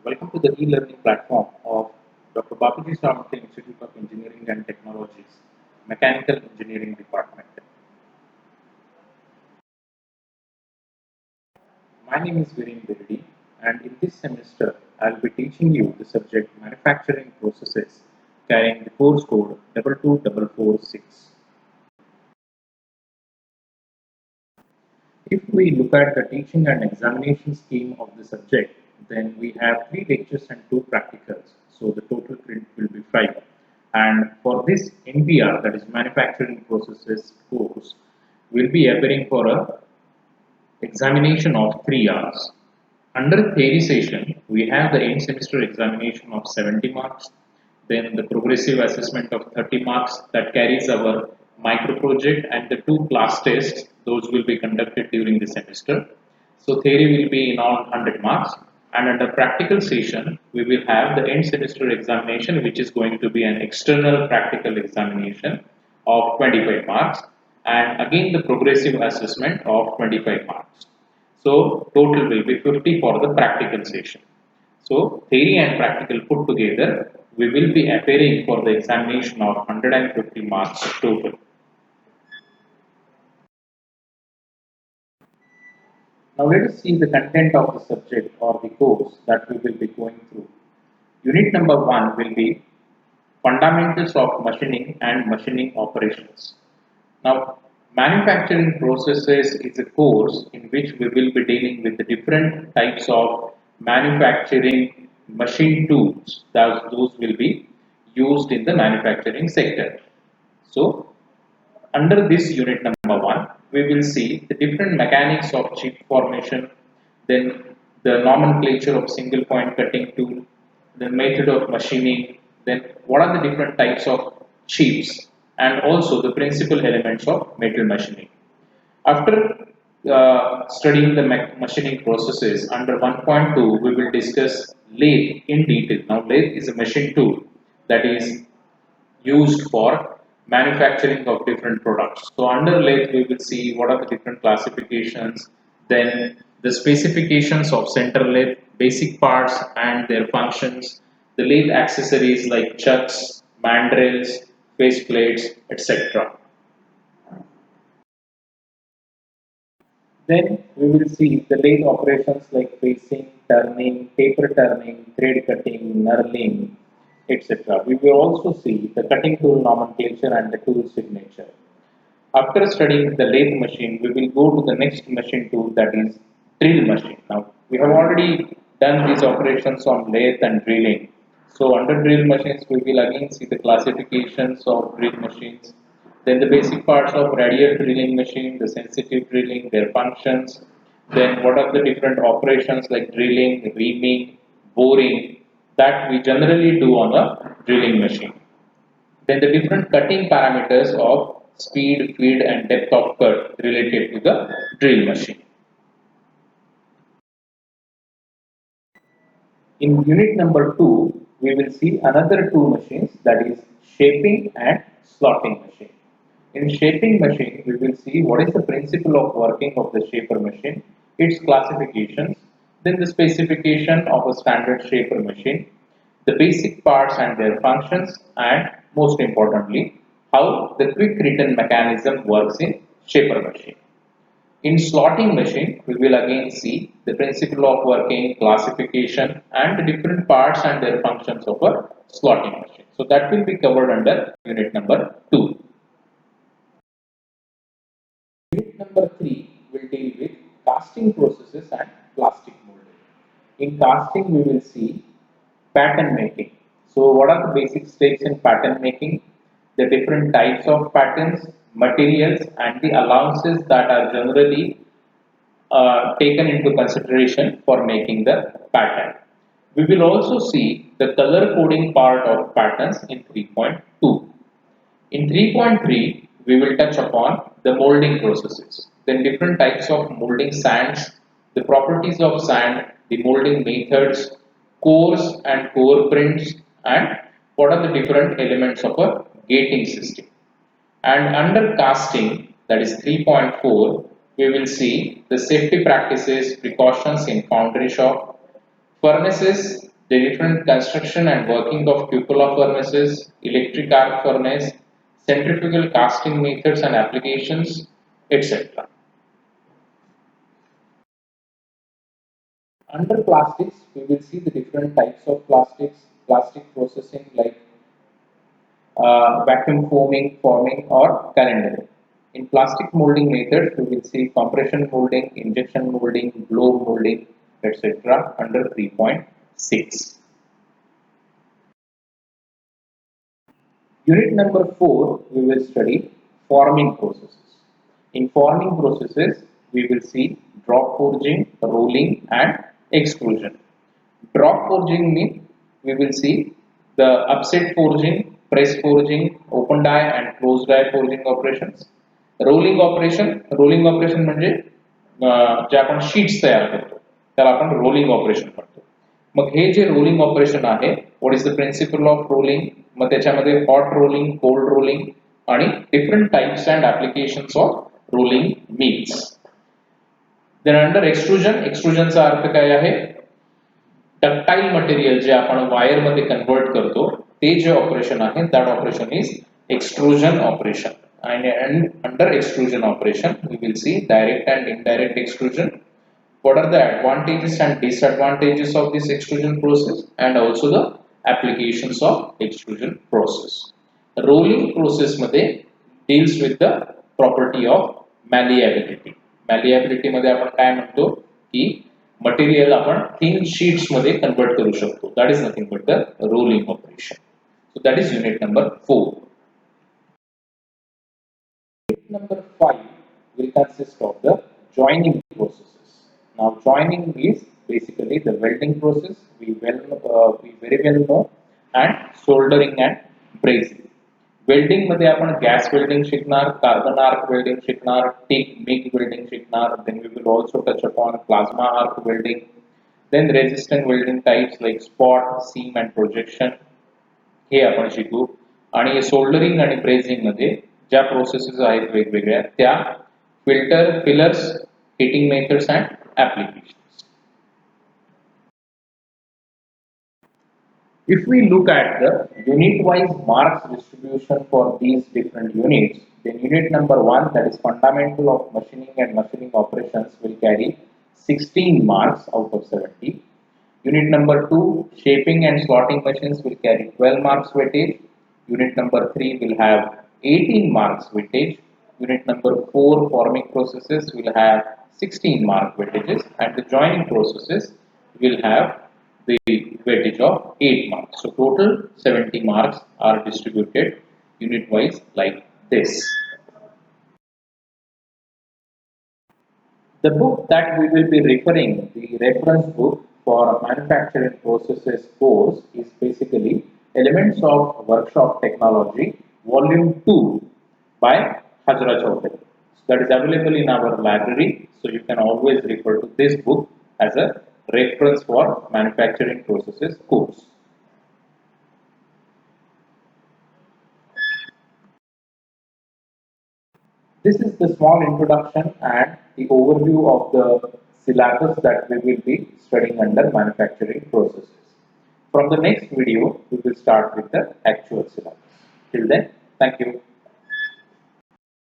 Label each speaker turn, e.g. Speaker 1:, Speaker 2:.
Speaker 1: welcome to the e-learning platform of Dr. Bapuji Samathy Institute of Engineering and Technologies, Mechanical Engineering Department. My name is Viren Birdi, and in this semester, I will be teaching you the subject Manufacturing Processes, carrying the course code 22446. If we look at the teaching and examination scheme of the subject, then we have 3 lectures and 2 practicals. So the total credit will be 5. And for this MPR, that is Manufacturing Processes course, will be appearing for a examination of 3 hours. Under theory session, we have the end semester examination of 70 marks, then the progressive assessment of 30 marks that carries our micro project and the 2 class tests, those will be conducted during the semester. So theory will be in all 100 marks, and under practical session, we will have the end semester examination, which is going to be an external practical examination of 25 marks, and again the progressive assessment of 25 marks. So total will be 50 for the practical session. So theory and practical put together, we will be appearing for the examination of 150 marks total. Now let us see the content of the subject or the course that we will be going through. Unit number 1 will be Fundamentals of Machining and Machining Operations. Now, manufacturing processes is a course in which we will be dealing with the different types of manufacturing machine tools that those will be used in the manufacturing sector. So, under this unit number 1, we will see the different mechanics of chip formation, then the nomenclature of single point cutting tool, the method of machining, then what are the different types of chips, and also the principal elements of metal machining. After studying the machining processes under 1.2, we will discuss lathe in detail. Now, lathe is a machine tool that is used for manufacturing of different products. So under lathe we will see what are the different classifications, then the specifications of center lathe, basic parts and their functions, the lathe accessories like chucks, mandrels, face plates, etc. Then we will see the lathe operations like facing, turning, taper turning, thread cutting, knurling, etc. We will also see the cutting tool nomenclature and the tool signature. After studying the lathe machine, we will go to the next machine tool, that is drill machine. Now, we have already done these operations on lathe and drilling. So under drill machines, we will again see the classifications of drill machines, then the basic parts of radial drilling machine, the sensitive drilling, their functions, then what are the different operations like drilling, reaming, boring that we generally do on a drilling machine. Then the different cutting parameters of speed, feed and depth of cut related to the drill machine. In unit number 2, we will see another 2 machines, that is shaping and slotting machine. In shaping machine, we will see what is the principle of working of the shaper machine, its classifications, then the specification of a standard shaper machine, the basic parts and their functions, and most importantly, how the quick return mechanism works in shaper machine. In slotting machine, we will again see the principle of working, classification, and the different parts and their functions of a slotting machine. So that will be covered under unit number 2. Unit number 3 will deal with casting processes and plastic molding. In casting, we will see pattern making. So what are the basic steps in pattern making? The different types of patterns, materials and the allowances that are generally taken into consideration for making the pattern. We will also see the color coding part of patterns in 3.2. In 3.3, we will touch upon the molding processes, then different types of molding sands, the properties of sand, the molding methods, cores and core prints, and what are the different elements of a gating system. And under casting, that is 3.4, we will see the safety practices, precautions in foundry shop, furnaces, the different construction and working of cupola furnaces, electric arc furnace, centrifugal casting methods and applications, etc. Under plastics, we will see the different types of plastics, plastic processing like vacuum forming or calendering. In plastic molding methods, we will see compression molding, injection molding, blow molding, etc. under 3.6. Unit number 4, we will study forming processes. In forming processes, we will see drop forging, rolling and extrusion. Drop forging means we will see the upset forging, press forging, open die and closed die forging operations. Rolling operation म्हणजे जे आपण sheets तयार करतो त्याला आपण rolling operation म्हणतो. मग हे जे रोलिंग ऑपरेशन आहे, what is the principle of rolling, मग त्याच्यामध्ये हॉट रोलिंग, कोल्ड रोलिंग आणि different types and applications of rolling mills. Then under extrusion, एक्सट्रुजनचा अर्थ काय आहे, डक्टाइल मटेरियल जे आपण वायर मध्ये कन्वर्ट करतो ते जे ऑपरेशन आहे that operation is extrusion operation. And under extrusion operation we will see direct and indirect extrusion. What are the advantages and disadvantages of this extrusion process and also the applications of extrusion process. Rolling process मध्ये deals with the property of malleability. Malleability मध्ये आपण काय म्हणतो की material आपण thin sheets मध्ये convert करू शकतो. That is nothing but the rolling operation. So that is unit number 4. Unit number 5 will consist of the joining processes. Now joining is basically the welding process we very well know, and soldering and brazing. Welding मध्ये आपण gas welding शिकणार, carbon arc welding शिकणार, MIG welding शिकणार. Then we will also touch upon plasma arc welding. Then resistant welding types like spot, seam and projection हे आपण शिकू. आणि soldering आणि brazing मध्ये ज्या प्रोसेसेस आहेत वेगवेगळ्या त्या fillers, heating methods and applications. If we look at the unit-wise marks distribution for these different units, then unit number 1, that is fundamental of machining and machining operations, will carry 16 marks out of 70. Unit number 2, shaping and slotting machines, will carry 12 marks weightage. Unit number 3 will have 18 marks weightage. Unit number 4, forming processes, will have 16 mark weightages, and the joining processes will have the weightage of 8 marks. So total 70 marks are distributed unit wise like this. The book that we will be referring, the reference book for manufacturing processes course, is basically Elements of Workshop Technology Volume 2 by Hajra Chaudhary. So that is available in our library, so you can always refer to this book as a reference for manufacturing processes course. This is the small introduction and the overview of the syllabus that we will be studying under manufacturing processes. From the next video, we will start with the actual syllabus. Till then, thank you.